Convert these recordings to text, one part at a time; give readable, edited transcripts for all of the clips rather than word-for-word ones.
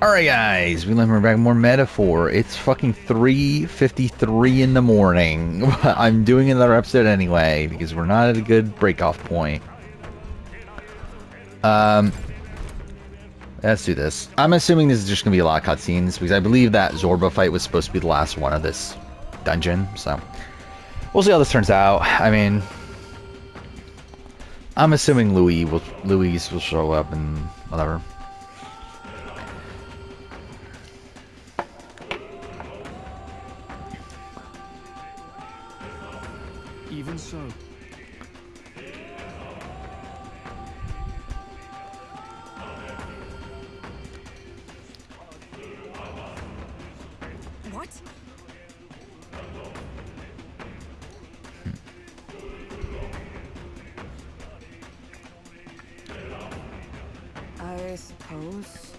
Alright guys, we're back more metaphor. It's fucking 3:53 in the morning. I'm doing another episode anyway, because we're not at a good break-off point. Let's do this. I'm assuming this is just gonna be a lot of cutscenes, because I believe that Zorba fight was supposed to be the last one of this dungeon, so we'll see how this turns out. I mean, I'm assuming Luis will show up and whatever. Even so. What? I suppose.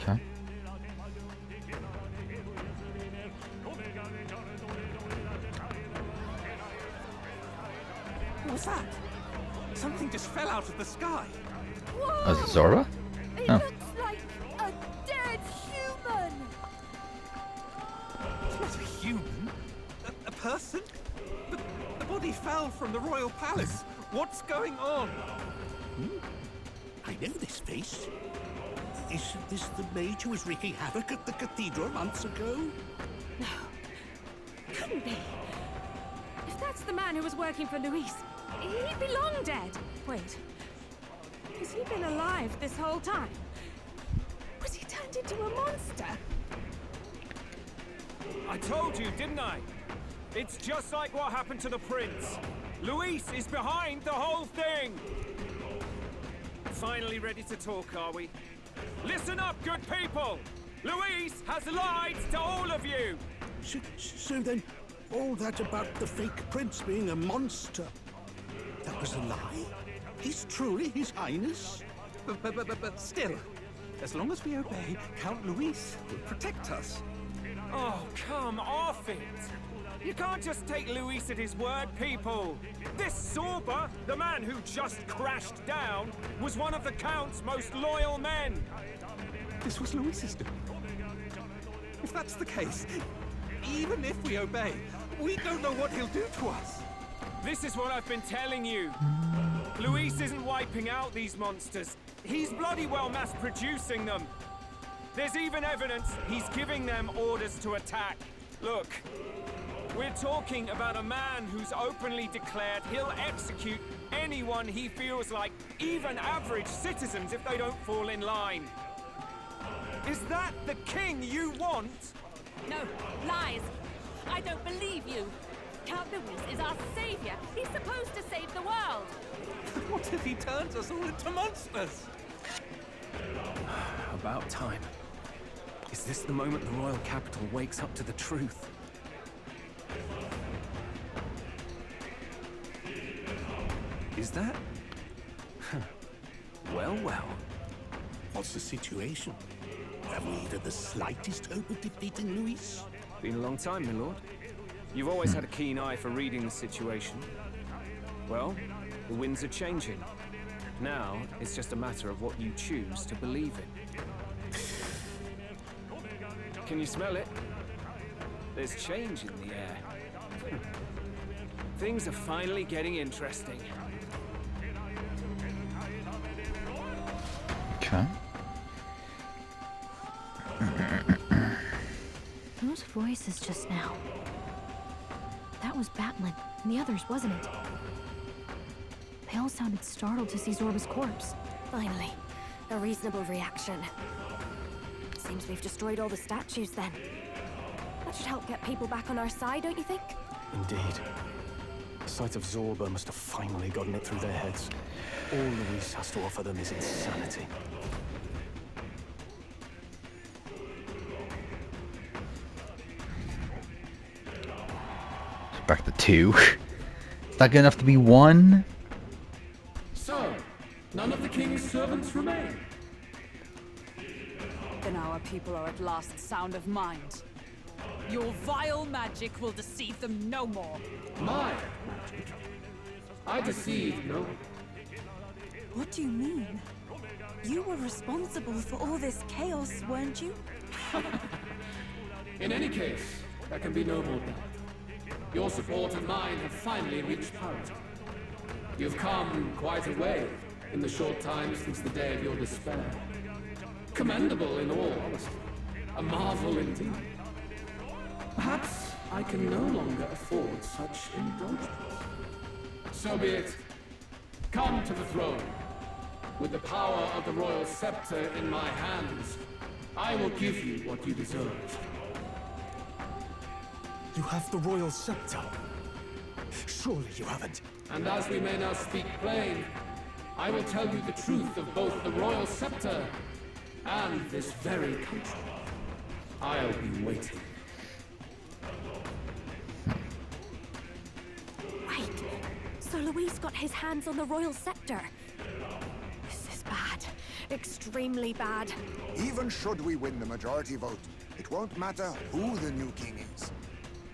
Okay. What's that? Something just fell out of the sky. Whoa! Oh, is it Zorba? It Oh. looks like a dead human! It's not a human. A person? The body fell from the royal palace. What's going on? I know this face. Isn't this the mage who was wreaking havoc at the cathedral months ago? No. Couldn't be. If that's the man who was working for Luis, he'd be long dead. Wait. Has he been alive this whole time? Was he turned into a monster? I told you, didn't I? It's just like what happened to the prince. Luis is behind the whole thing! Finally ready to talk, are we? Listen up, good people! Luis has lied to all of you! So then, all that about the fake prince being a monster, that was a lie? He's truly His Highness? But still, as long as we obey, Count Luis will protect us. Oh, come off it! You can't just take Luis at his word, people! This Zorba, the man who just crashed down, was one of the Count's most loyal men! This was Luis's doing. If that's the case, even if we obey, we don't know what he'll do to us. This is what I've been telling you. Luis isn't wiping out these monsters. He's bloody well mass-producing them. There's even evidence he's giving them orders to attack. Look, we're talking about a man who's openly declared he'll execute anyone he feels like, even average citizens, if they don't fall in line. Is that the king you want? No, lies. I don't believe you. Count Luis is our savior. He's supposed to save the world. What if he turns us all into monsters? About time. Is this the moment the royal capital wakes up to the truth? Is that? Well, well. What's the situation? Have we even the slightest hope of defeating Luis? Been a long time, my lord. You've always had a keen eye for reading the situation. Well, the winds are changing. Now, it's just a matter of what you choose to believe in. Can you smell it? There's change in the air. Things are finally getting interesting. Okay. Those voices just now. That was Batlin, and the others, wasn't it? They all sounded startled to see Zorba's corpse. Finally, a reasonable reaction. Seems we've destroyed all the statues then. That should help get people back on our side, don't you think? Indeed. The sight of Zorba must have finally gotten it through their heads. All Luis has to offer them is insanity. back to 2. It's not good enough to be 1. So, none of the king's servants remain. Then our people are at last sound of mind. Your vile magic will deceive them no more. My magic? I deceived no one. What do you mean? You were responsible for all this chaos, weren't you? In any case, there can be no more doubt. Your support and mine have finally reached parity. You've come quite a way in the short time since the day of your despair. Commendable in all honesty. A marvel indeed. Perhaps I can no longer afford such indulgence. So be it. Come to the throne. With the power of the royal scepter in my hands, I will give you what you deserve. You have the royal scepter. Surely you haven't. And as we may now speak plain, I will tell you the truth of both the royal scepter and this very country. I'll be waiting. Wait, so Luis got his hands on the royal scepter. This is bad. Extremely bad. Even should we win the majority vote, it won't matter who the new king is.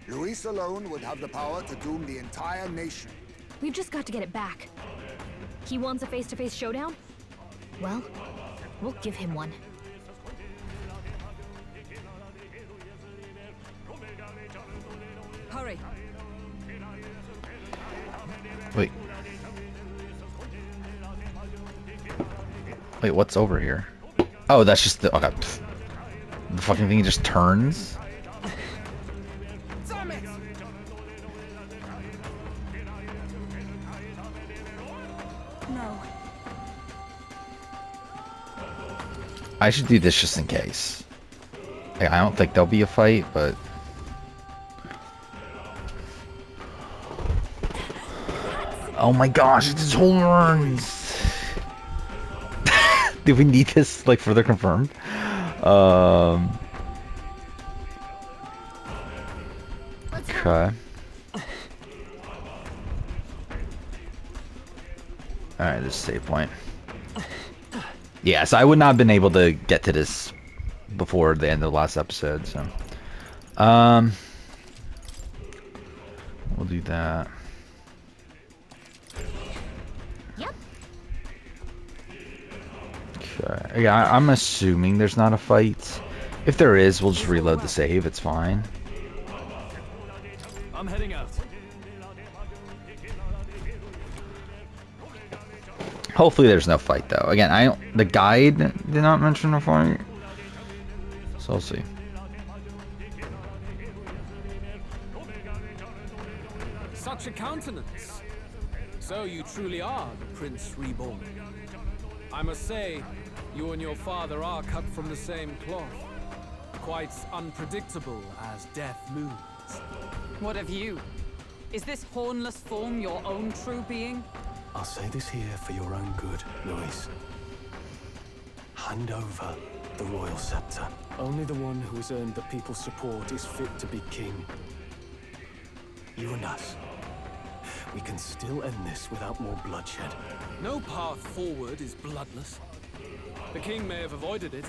Luis alone would have the power to doom the entire nation. We've just got to get it back. He wants a face-to-face showdown? Well, we'll give him one. Hurry. Wait. Wait, what's over here? Oh, that's just the... Okay. The fucking thing just turns? Damn it! No. I should do this just in case. Like, I don't think there'll be a fight, but... Oh my gosh, it just horns! Do we need this, like, further confirmed? Okay. Alright, this is save point. Yeah, so I would not have been able to get to this before the end of the last episode, so... We'll do that. Yep. Okay. Yeah, I'm assuming there's not a fight. If there is, we'll just reload the save. It's fine. I'm heading out. Hopefully there's no fight though. Again, the guide did not mention a fight. So we'll see. Such a countenance. So you truly are the Prince Reborn. I must say, you and your father are cut from the same cloth. Quite unpredictable as death looms. What of you? Is this hornless form your own true being? I'll say this here for your own good, Luis. Hand over the royal scepter. Only the one who has earned the people's support is fit to be king. You and us. We can still end this without more bloodshed. No path forward is bloodless. The king may have avoided it,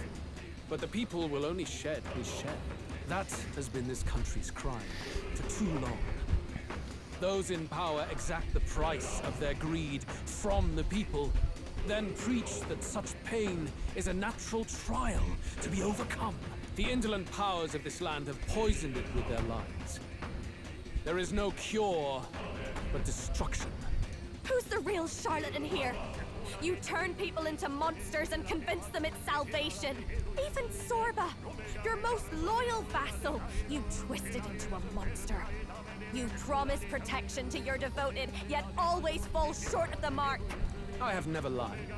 but the people will only shed his shed. That has been this country's crime for too long. Those in power exact the price of their greed from the people, then preach that such pain is a natural trial to be overcome. The indolent powers of this land have poisoned it with their lies. There is no cure but destruction. Who's the real charlatan here? You turn people into monsters and convince them it's salvation. Even Sorba, your most loyal vassal, you twisted into a monster. You promise protection to your devoted, yet always fall short of the mark. I have never lied.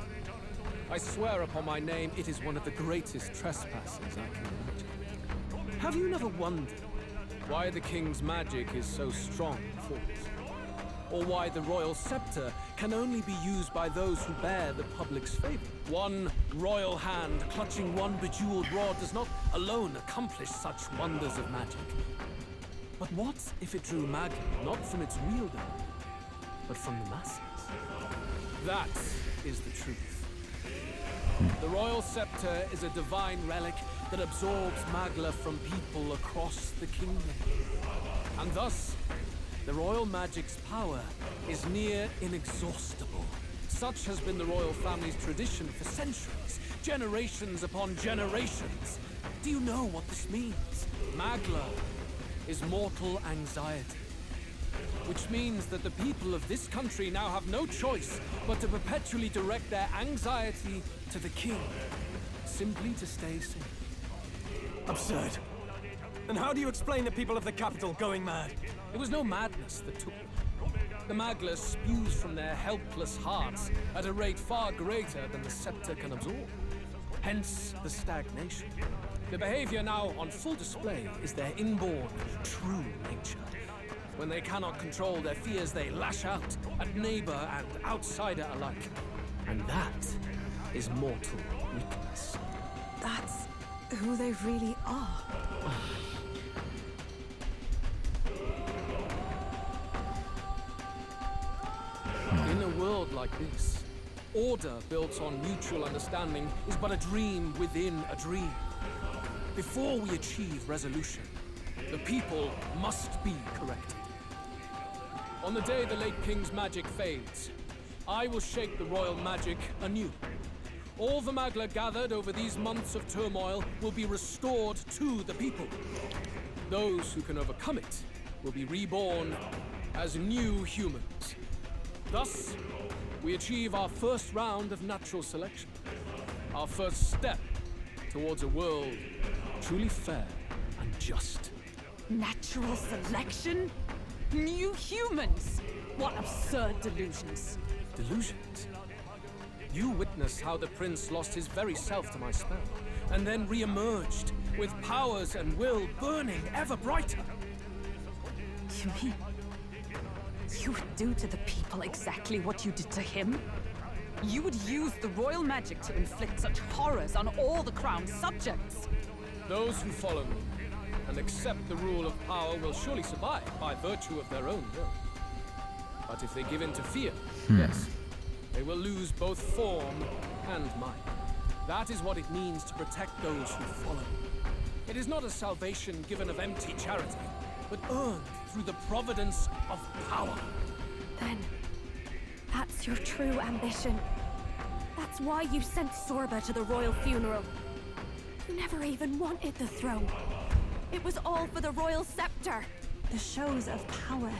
I swear upon my name, it is one of the greatest trespasses I can imagine. Have you never wondered why the king's magic is so strong for us? Or why the royal scepter can only be used by those who bear the public's favor? One royal hand clutching one bejeweled rod does not alone accomplish such wonders of magic. But what if it drew Magla not from its wielder, but from the masses? That is the truth. The royal scepter is a divine relic that absorbs Magla from people across the kingdom. And thus, the royal magic's power is near inexhaustible. Such has been the royal family's tradition for centuries, generations upon generations. Do you know what this means? Magla is mortal anxiety. Which means that the people of this country now have no choice but to perpetually direct their anxiety to the king, simply to stay safe. Absurd. And how do you explain the people of the capital going mad? It was no madness that took them. The Magla spews from their helpless hearts at a rate far greater than the scepter can absorb. Hence the stagnation. The behavior now on full display is their inborn, true nature. When they cannot control their fears, they lash out at neighbor and outsider alike. And that is mortal weakness. That's who they really are. In a world like this, order built on mutual understanding is but a dream within a dream. Before we achieve resolution, the people must be corrected. On the day the late king's magic fades, I will shake the royal magic anew. All the Magla gathered over these months of turmoil will be restored to the people. Those who can overcome it will be reborn as new humans. Thus, we achieve our first round of natural selection. Our first step towards a world truly fair and just. Natural selection? New humans? What absurd delusions. Delusions? You witnessed how the prince lost his very self to my spell, and then re-emerged with powers and will burning ever brighter. You mean you would do to the people exactly what you did to him? You would use the royal magic to inflict such horrors on all the crown's subjects? Those who follow me and accept the rule of power will surely survive by virtue of their own will. But if they give in to fear, yes, they will lose both form and mind. That is what it means to protect those who follow. It is not a salvation given of empty charity, but earned through the providence of power. Then, that's your true ambition. That's why you sent Sorba to the royal funeral. You never even wanted the throne. It was all for the royal scepter. The shows of power,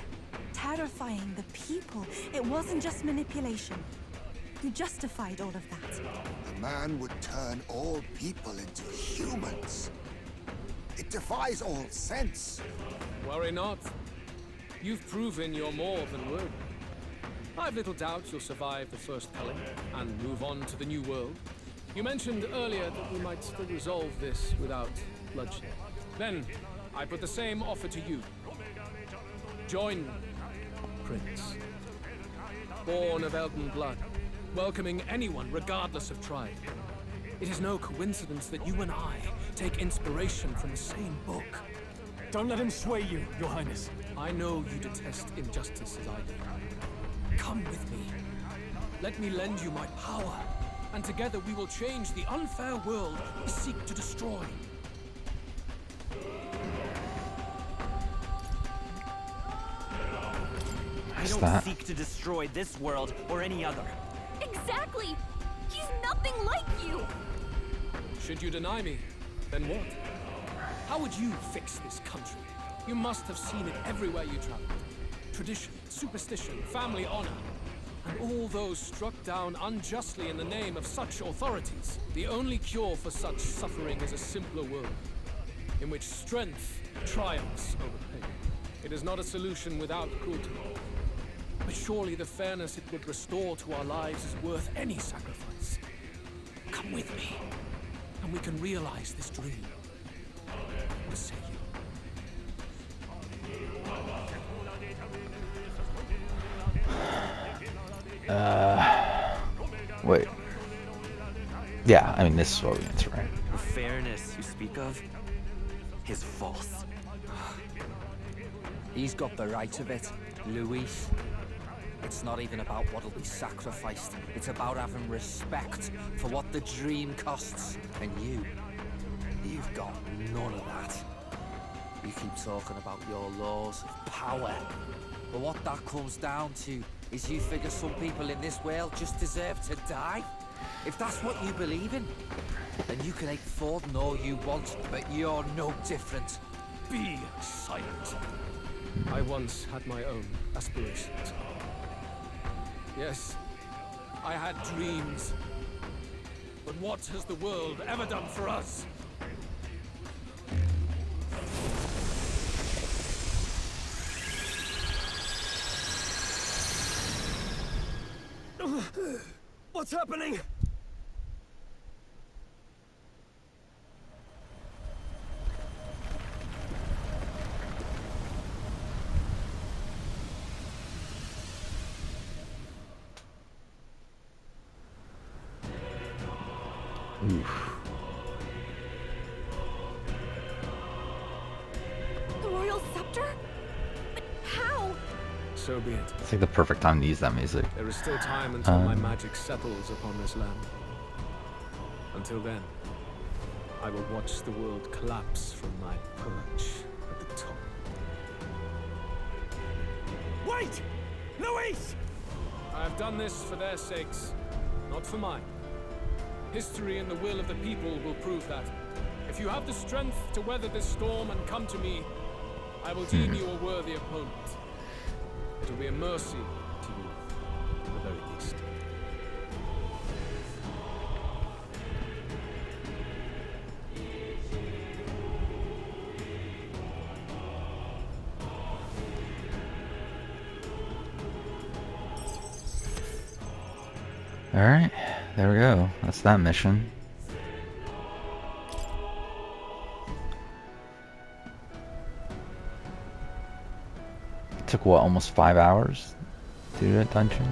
terrifying the people. It wasn't just manipulation. You justified all of that. The man would turn all people into humans. It defies all sense. Worry not. You've proven you're more than worthy. I've little doubt you'll survive the first culling and move on to the new world. You mentioned earlier that we might still resolve this without bloodshed. Then, I put the same offer to you. Join me, Prince. Born of Elden blood, welcoming anyone regardless of tribe. It is no coincidence that you and I take inspiration from the same book. Don't let him sway you, Your Highness. I know you detest injustice as I do. Come with me. Let me lend you my power, and together we will change the unfair world we seek to destroy. I don't seek to destroy this world or any other. Exactly! He's nothing like you! Should you deny me, then what? How would you fix this country? You must have seen it everywhere you traveled. Tradition, superstition, family honor, and all those struck down unjustly in the name of such authorities. The only cure for such suffering is a simpler world, in which strength triumphs over pain. It is not a solution without cruelty. But surely the fairness it would restore to our lives is worth any sacrifice. Come with me, and we can realize this dream. What say you? Wait. Yeah, I mean, this is what we answer, right? The fairness you speak of is false. He's got the right of it, Luis. It's not even about what'll be sacrificed. It's about having respect for what the dream costs. And you've got none of that. You keep talking about your laws of power. But what that comes down to is you figure some people in this world just deserve to die. If that's what you believe in, then you can hate Forden all you want, but you're no different. Be silent. I once had my own aspirations. Yes, I had dreams. But what has the world ever done for us? What's happening? Oof. The royal scepter? But how? So be it. It's like the perfect time to use that music. There is still time until my magic settles upon this land. Until then, I will watch the world collapse from my perch at the top. Wait! Luis! I have done this for their sakes, not for mine. History and the will of the people will prove that. If you have the strength to weather this storm and come to me, I will deem you a worthy opponent. It will be a mercy to you, at the very least. Alright, there we go. That's that mission. It took what, almost 5 hours to do that dungeon?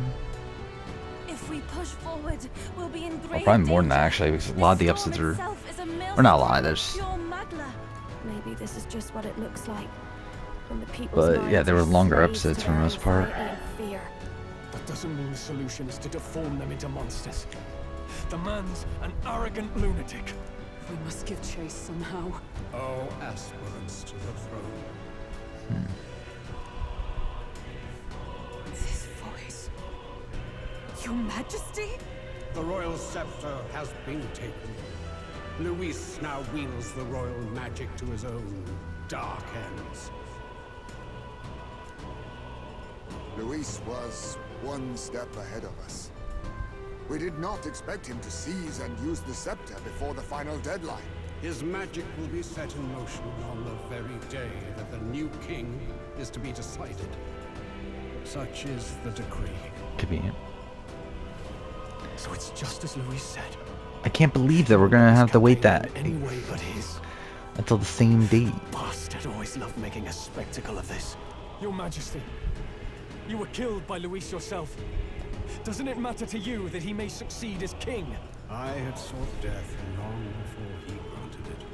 If we push forward, we'll be in Well, great probably more than that danger. actually, because a lot of the This episodes storm are... itself is a Or not a lot, maelstrom there's... of pure magla. Maybe this is just what it looks like. When the people's But yeah, minds there are were longer slaves episodes to for the their most part. anxiety and fear. That doesn't mean the solution is to deform them into monsters. The man's an arrogant lunatic. We must give chase somehow. Oh, aspirants to the throne. This voice. Your Majesty? The royal scepter has been taken. Luis now wields the royal magic to his own dark ends. Luis was one step ahead of us. We did not expect him to seize and use the scepter before the final deadline. His magic will be set in motion on the very day that the new king is to be decided. Such is the decree. Convenient. So it's just as Luis said. I can't believe that we're gonna have to wait that Any way but his. until the same date. Bastard always loved making a spectacle of this. Your Majesty, you were killed by Luis yourself. Doesn't it matter to you that he may succeed as king? I had sought death long before he granted it.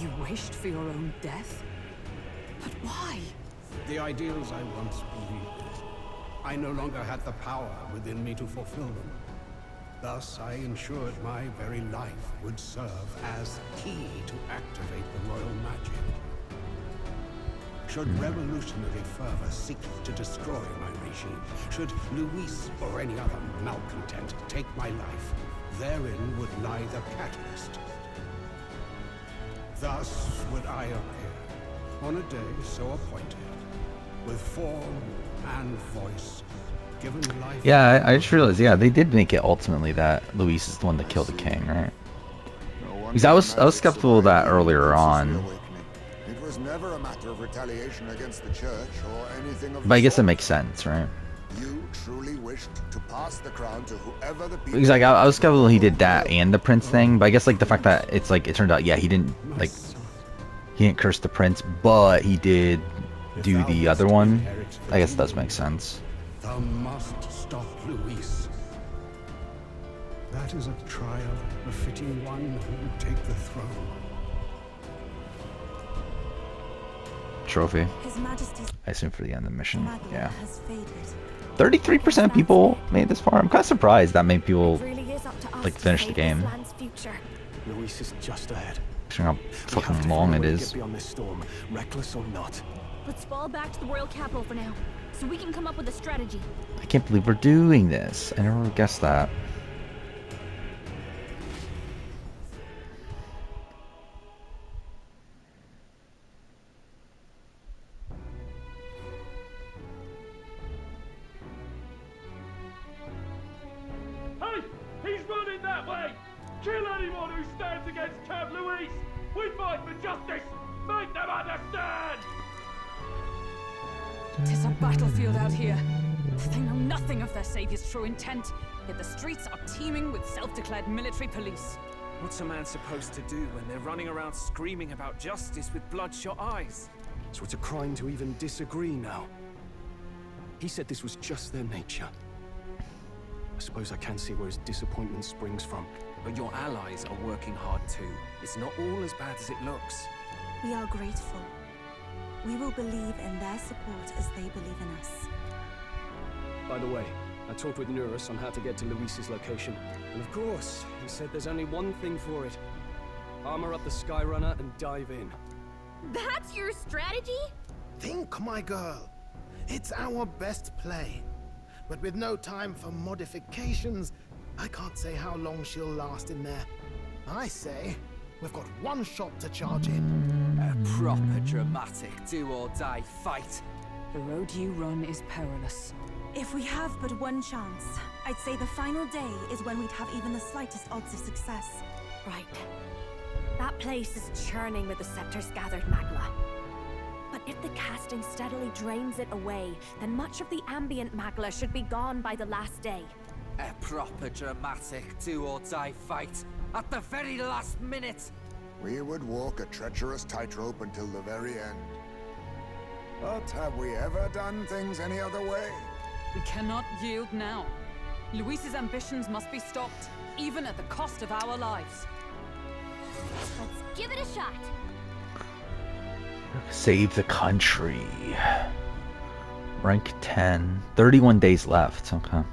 You wished for your own death? But why? The ideals I once believed in. I no longer had the power within me to fulfill them. Thus, I ensured my very life would serve as key to activate the royal magic. Should revolutionary fervor seek to destroy my regime, should Luis or any other malcontent take my life, therein would lie the catalyst. Thus would I appear, on a day so appointed, with form and voice, given life... Yeah, I just realized, yeah, they did make it ultimately that Luis is the one that killed the king, right? Because I was skeptical of that earlier on. It was never a matter of retaliation against the church or anything of But I guess it sort. makes sense, right? You truly wished to pass the crown to whoever the people... Because like I was skeptical he did that and the prince thing, but I guess like the fact that it's like it turned out, yeah, he didn't curse the prince, but he did do the other one. I guess it does make sense. Thou must stop Luis. That is a trial befitting one who will take the throne. trophy. His Majesty's I assume for the end of the mission. Magna Yeah. has faded. 33% people made this far. I'm kind of surprised that many people It really is up to us like to finish the save game. this land's future. Luis is just ahead. Showing how We have fucking to long find a it way to is. get beyond this storm, reckless or not. Let's fall back to the royal capital for now, so we can come up with a strategy. I can't believe we're doing this. I never guessed that. Hey! He's running that way! Kill anyone who stands against Count Luis! We fight for justice! Make them understand! Tis a battlefield out here. They know nothing of their savior's true intent, yet the streets are teeming with self-declared military police. What's a man supposed to do when they're running around screaming about justice with bloodshot eyes? So it's a crime to even disagree now. He said this was just their nature. I suppose I can see where his disappointment springs from. But your allies are working hard too. It's not all as bad as it looks. We are grateful. We will believe in their support as they believe in us. By the way, I talked with Nurus on how to get to Luis's location. And of course, he said there's only one thing for it. Armor up the Skyrunner and dive in. That's your strategy? Think, my girl. It's our best play. But with no time for modifications, I can't say how long she'll last in there. I say, we've got one shot to charge in. A proper dramatic do-or-die fight. The road you run is perilous. If we have but one chance, I'd say the final day is when we'd have even the slightest odds of success. Right. That place is churning with the scepter's gathered magma. But if the casting steadily drains it away, then much of the ambient magma should be gone by the last day. A proper dramatic do-or-die fight at the very last minute. We would walk a treacherous tightrope until the very end. But have we ever done things any other way? We cannot yield now. Luis's ambitions must be stopped, even at the cost of our lives. Let's give it a shot. Save the country. Rank 10. 31 days left. Okay.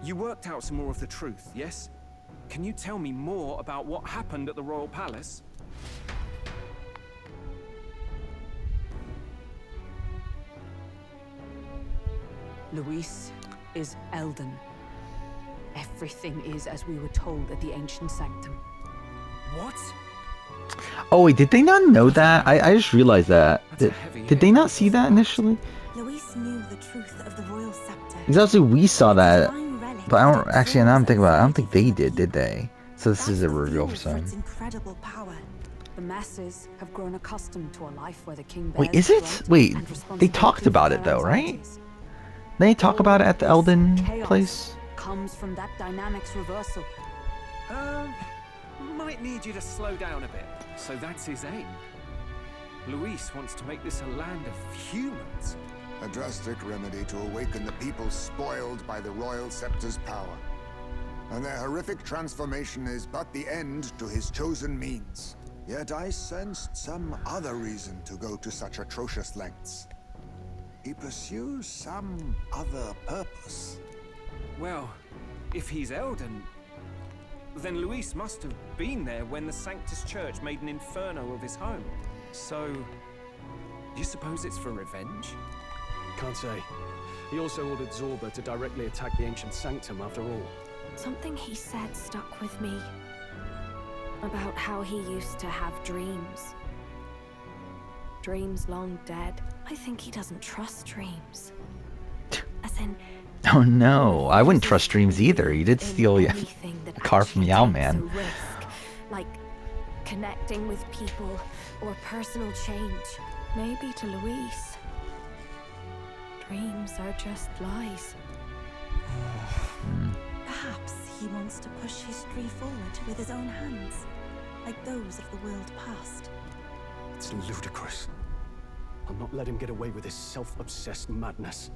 You worked out some more of the truth, yes? Can you tell me more about what happened at the Royal Palace? Luis is Elden. Everything is as we were told at the Ancient Sanctum. What? Oh wait, did they not know that? I just realized that. Did they not see that initially? Luis knew the truth of the royal scepter. Exactly, we saw that. But I don't actually, now I'm thinking about it, I don't think they did they? So this is a reveal for some. Incredible power. The masses have grown accustomed to a life where the king Wait, bears is the it? brunt Wait, and they responsibility talked for about their it though, right? anxieties. They talk about it at the Elden Chaos place? comes from that dynamics reversal. Might need you to slow down a bit. So that's his aim. Luis wants to make this a land of humans. A drastic remedy to awaken the people spoiled by the royal scepter's power. And their horrific transformation is but the end to his chosen means. Yet I sensed some other reason to go to such atrocious lengths. He pursues some other purpose. Well, if he's Elden, then Luis must have been there when the Sanctus Church made an inferno of his home. So, do you suppose it's for revenge? Can't say. He also ordered Zorba to directly attack the Ancient Sanctum after all. Something he said stuck with me. About how he used to have dreams. Dreams long dead. I think he doesn't trust dreams. As in... Oh no, I wouldn't trust dreams either. You did steal a car from Yao Man. risk, like connecting with people or personal change. Maybe to Luis, dreams are just lies. Perhaps he wants to push history forward with his own hands, like those of the world past. It's ludicrous. I'll not let him get away with his self-obsessed madness.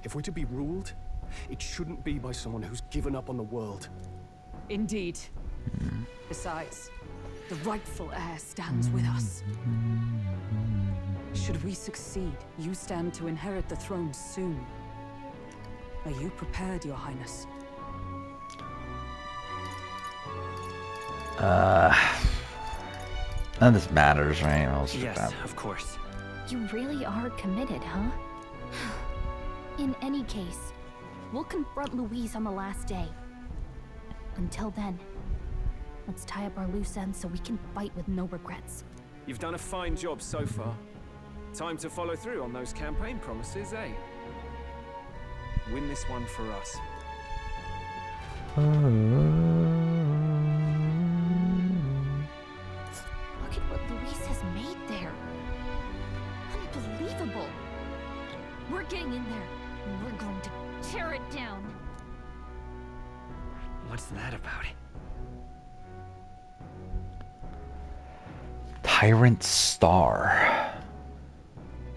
If we're to be ruled, it shouldn't be by someone who's given up on the world. Indeed. Besides, The rightful heir stands with us. Should we succeed, you stand to inherit the throne soon. Are you prepared, Your Highness? None of this matters, right? Yes, of course. You really are committed, huh? In any case, we'll confront Louise on the last day. Until then, let's tie up our loose ends so we can fight with no regrets. You've done a fine job so far. Time to follow through on those campaign promises, eh? Win this one for us. Look at what Louise has made there. Unbelievable. We're getting in there, and we're going to tear it down. What's that about? Tyrant Star.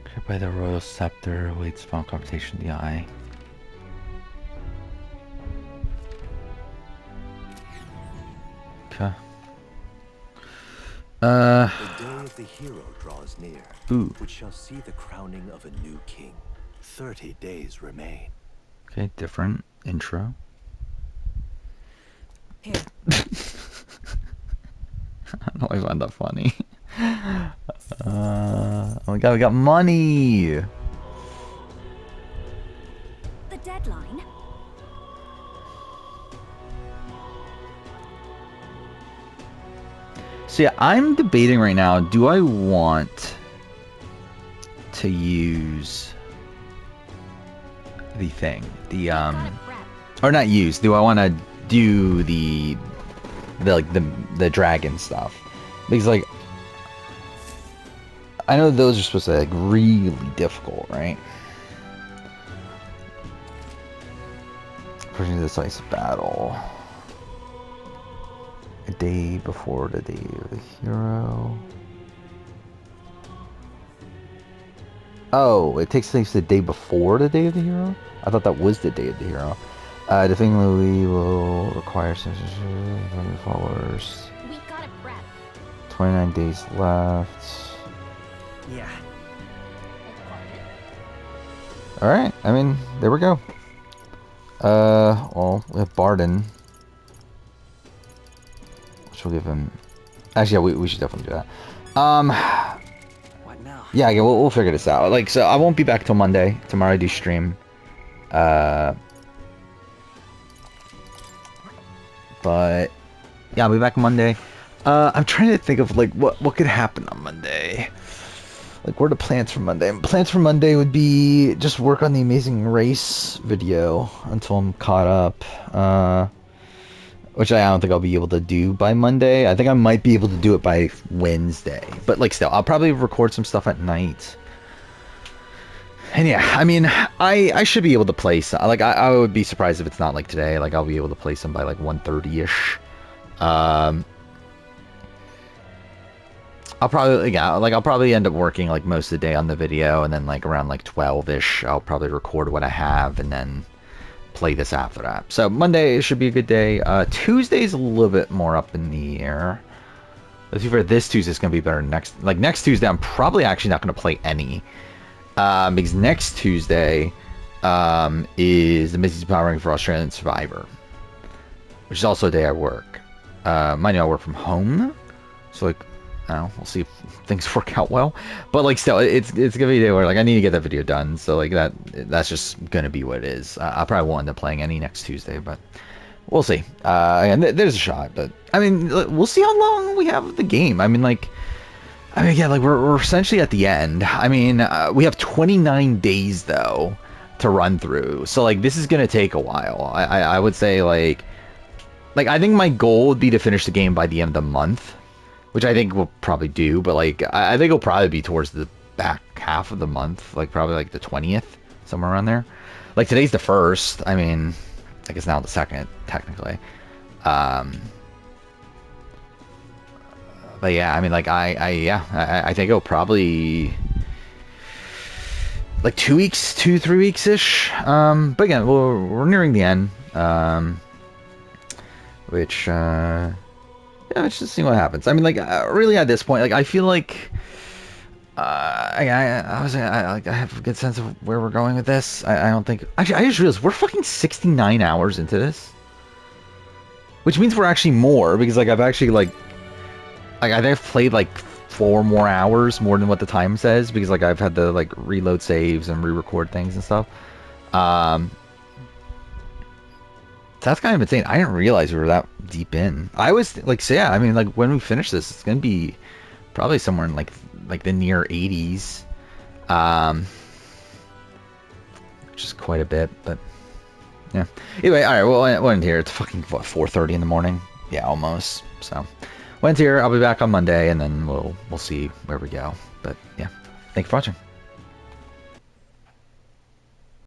Created by the Royal Scepter, awaits final confrontation in the Eye. Okay. The day of the hero draws near, Ooh. which shall see the crowning of a new king. 30 days remain. Okay, different intro. Here. I don't know why I find that funny. Oh my god, we got money! The deadline? So yeah, I'm debating right now, do I want to use the thing? The or not use, do I want to do the dragon stuff? Because like I know those are supposed to be like really difficult, right? Approaching the decisive battle. A day before the day of the hero. Oh, it takes place the day before the day of the hero? I thought that was the day of the hero. Defeating Louis will require some followers. We got it, Brad. 29 days left. Yeah. Alright, I mean, there we go. Well, we have Barden. Which will give him... Actually, yeah, we should definitely do that. What now? Yeah, okay, we'll figure this out. Like, so I won't be back till Monday. Tomorrow I do stream. But... Yeah, I'll be back Monday. I'm trying to think of, like, what could happen on Monday. Like, what are the plans for Monday? And plans for Monday would be just work on the Amazing Race video until I'm caught up. Which I don't think I'll be able to do by Monday. I think I might be able to do it by Wednesday. But, like, still, I'll probably record some stuff at night. And yeah, I mean, I should be able to play some. Like, I would be surprised if it's not like today. Like, I'll be able to play some by, like, 1:30-ish. I'll probably end up working like most of the day on the video, and then like around like 12-ish, I'll probably record what I have and then play this after that. So Monday should be a good day. Tuesday's a little bit more up in the air. Let's see if this Tuesday's gonna be better than next Tuesday. I'm probably actually not gonna play any, because next Tuesday is the Mrs. Powering for Australian Survivor, which is also a day I work. Mind you, I work from home, so like. We'll see if things work out well, but like still it's gonna be a day where like I need to get that video done, so like that's just gonna be what it is. I probably won't end up playing any next Tuesday, but we'll see. And there's a shot, but I mean we'll see how long we have the game. I mean yeah, like we're essentially at the end. I mean we have 29 days though to run through, so like this is gonna take a while. I would say like I think my goal would be to finish the game by the end of the month, which I think we'll probably do, but like I think it'll probably be towards the back half of the month, like probably like the 20th, somewhere around there. Like today's the 1st. I mean, I guess now the 2nd technically. But yeah, I mean like I think it'll probably like 2 weeks, 2-3 weeks ish. But again, we're nearing the end. Which Yeah, let's just see what happens. I mean, like, really at this point, like, I feel like I have a good sense of where we're going with this. I don't think... Actually, I just realized we're fucking 69 hours into this. Which means we're actually more, because, like, I've actually, like I think I've played, like, 4 more hours more than what the time says, because, like, I've had to, like, reload saves and re-record things and stuff. That's kind of insane. I didn't realize we were that deep in. I was, like, so yeah, I mean, like, when we finish this, it's going to be probably somewhere in, like the near 80s. Which is quite a bit, but yeah. Anyway, alright, we'll end here. It's fucking, what, 4:30 in the morning? Yeah, almost. So, we'll end here. I'll be back on Monday, and then we'll see where we go. But, yeah. Thank you for watching.